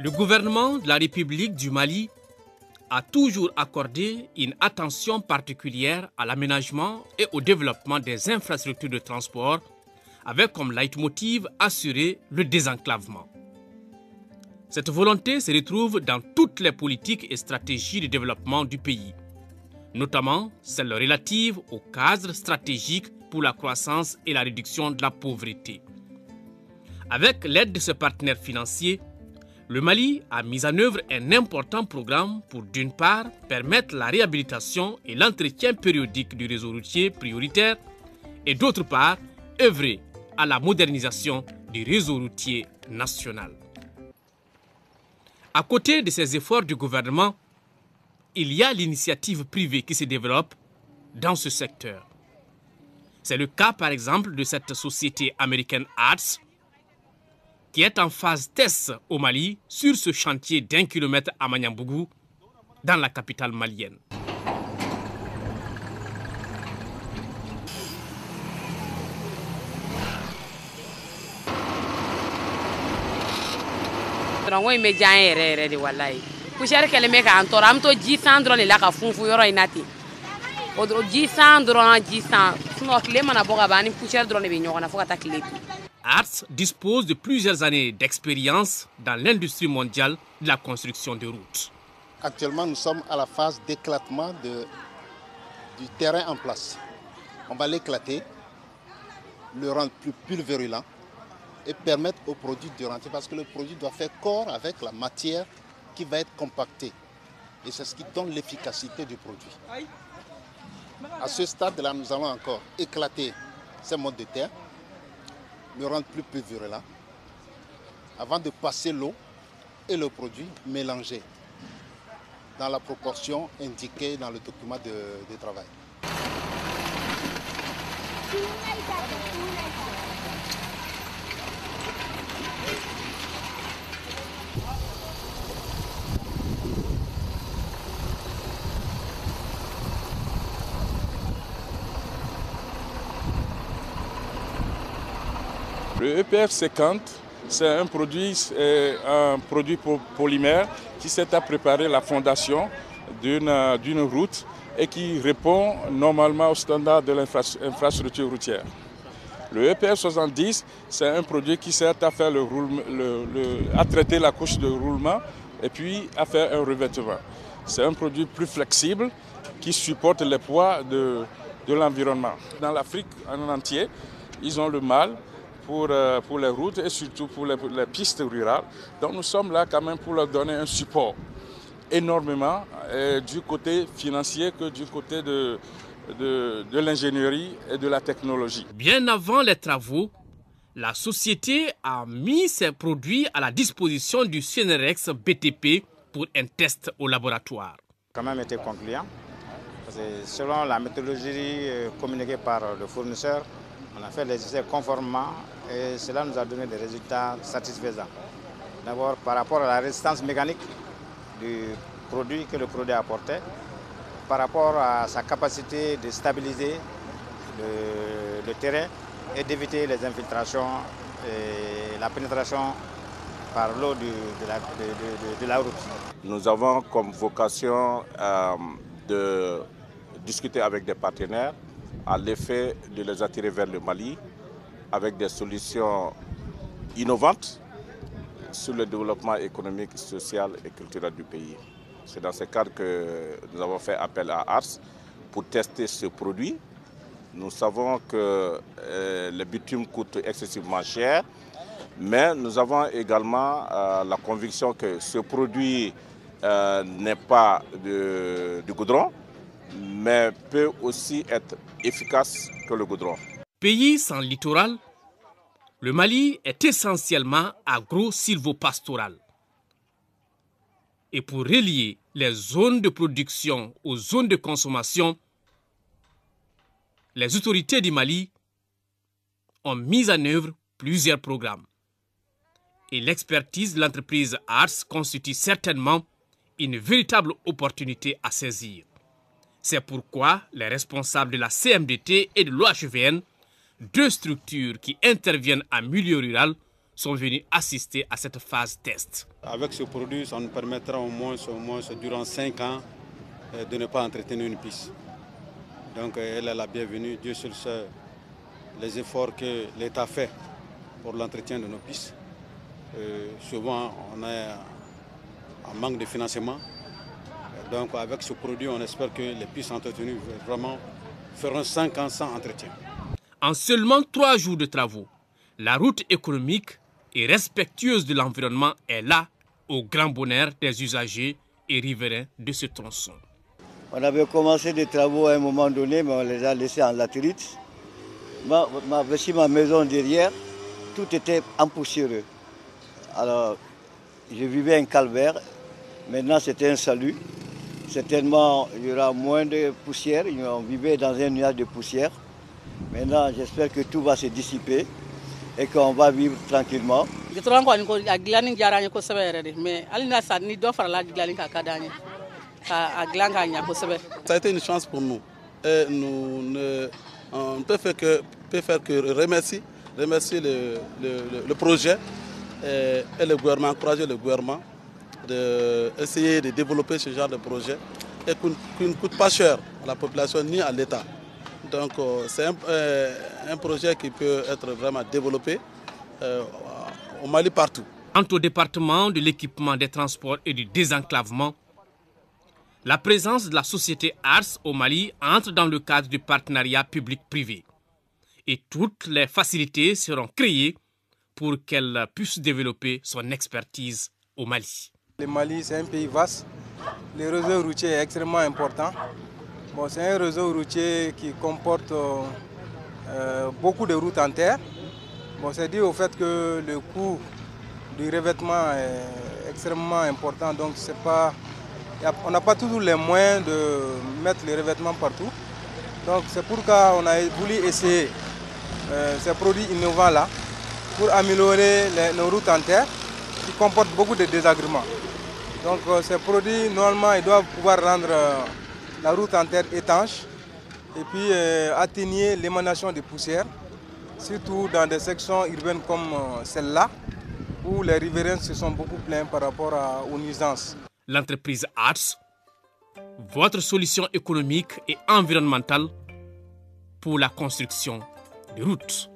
Le gouvernement de la République du Mali a toujours accordé une attention particulière à l'aménagement et au développement des infrastructures de transport, avec comme leitmotiv assurer le désenclavement. Cette volonté se retrouve dans toutes les politiques et stratégies de développement du pays, notamment celles relatives au cadre stratégique pour la croissance et la réduction de la pauvreté. Avec l'aide de ce partenaire financier, le Mali a mis en œuvre un important programme pour, d'une part, permettre la réhabilitation et l'entretien périodique du réseau routier prioritaire et, d'autre part, œuvrer à la modernisation du réseau routier national. À côté de ces efforts du gouvernement, il y a l'initiative privée qui se développe dans ce secteur. C'est le cas, par exemple, de cette société américaine ARTS, qui est en phase test au Mali sur ce chantier d'1 kilomètre à Magnambougou, dans la capitale malienne. ARTS dispose de plusieurs années d'expérience dans l'industrie mondiale de la construction de routes. Actuellement, nous sommes à la phase d'éclatement du terrain en place. On va l'éclater, le rendre plus pulvérulent et permettre au produit de rentrer, parce que le produit doit faire corps avec la matière qui va être compactée. Et c'est ce qui donne l'efficacité du produit. À ce stade-là, nous allons encore éclater ces modes de terre, le rendre plus pulvérulent, avant de passer l'eau et le produit mélangé dans la proportion indiquée dans le document de travail. Le EPF 50, c'est un produit polymère qui sert à préparer la fondation d'une route et qui répond normalement aux standards de l'infrastructure routière. Le EPF 70, c'est un produit qui sert à faire à traiter la couche de roulement et puis à faire un revêtement. C'est un produit plus flexible qui supporte les poids de l'environnement. Dans l'Afrique en entier, ils ont le mal pour les routes et surtout pour les pistes rurales. Donc nous sommes là quand même pour leur donner un support énormément du côté financier que du côté de l'ingénierie et de la technologie. Bien avant les travaux, la société a mis ses produits à la disposition du CNRX BTP pour un test au laboratoire. Quand même été concluant, parce que selon la méthodologie communiquée par le fournisseur, on a fait les essais conformément et cela nous a donné des résultats satisfaisants. D'abord par rapport à la résistance mécanique du produit que le produit apportait, par rapport à sa capacité de stabiliser le terrain et d'éviter les infiltrations et la pénétration par l'eau de la route. Nous avons comme vocation de discuter avec des partenaires à l'effet de les attirer vers le Mali avec des solutions innovantes sur le développement économique, social et culturel du pays. C'est dans ce cadre que nous avons fait appel à ARTS pour tester ce produit. Nous savons que le bitume coûte excessivement cher, mais nous avons également la conviction que ce produit n'est pas du goudron, mais peut aussi être efficace que le goudron. Pays sans littoral, le Mali est essentiellement agro-sylvopastoral. Et pour relier les zones de production aux zones de consommation, les autorités du Mali ont mis en œuvre plusieurs programmes. Et l'expertise de l'entreprise ARTS constitue certainement une véritable opportunité à saisir. C'est pourquoi les responsables de la CMDT et de l'OHVN, deux structures qui interviennent en milieu rural, sont venus assister à cette phase test. Avec ce produit, ça nous permettra au moins durant 5 ans de ne pas entretenir une piste. Donc elle est la bienvenue. Dieu seul sait les efforts que l'État fait pour l'entretien de nos pistes. Souvent, on est en manque de financement. Donc avec ce produit, on espère que les pistes entretenues vraiment feront 5 ans sans entretien. En seulement 3 jours de travaux, la route économique et respectueuse de l'environnement est là, au grand bonheur des usagers et riverains de ce tronçon. On avait commencé des travaux à un moment donné, mais on les a laissés en latérite. Voici ma maison derrière, tout était empoussiéreux. Alors, je vivais un calvaire, maintenant c'était un salut. Certainement, il y aura moins de poussière, on vivait dans un nuage de poussière. Maintenant, j'espère que tout va se dissiper et qu'on va vivre tranquillement. Ça a été une chance pour nous. Et on ne peut faire que remercier le projet et le gouvernement, encourager le gouvernement d'essayer de développer ce genre de projet et qui ne coûte pas cher à la population ni à l'État. Donc c'est un projet qui peut être vraiment développé au Mali partout. Quant au département de l'équipement des transports et du désenclavement, la présence de la société ARS au Mali entre dans le cadre du partenariat public-privé. Et toutes les facilités seront créées pour qu'elle puisse développer son expertise au Mali. Le Mali, c'est un pays vaste. Le réseau routier est extrêmement important. Bon, c'est un réseau routier qui comporte beaucoup de routes en terre. Bon, c'est dû au fait que le coût du revêtement est extrêmement important. Donc, on n'a pas toujours les moyens de mettre les revêtements partout. Donc, c'est pourquoi on a voulu essayer ces produits innovants-là pour améliorer nos routes en terre qui comportent beaucoup de désagréments. Donc, ces produits, normalement, ils doivent pouvoir rendre la route en terre étanche et puis atténuer l'émanation des poussières, surtout dans des sections urbaines comme celle-là, où les riverains se sont beaucoup plaints par rapport aux nuisances. L'entreprise ARS, votre solution économique et environnementale pour la construction de routes.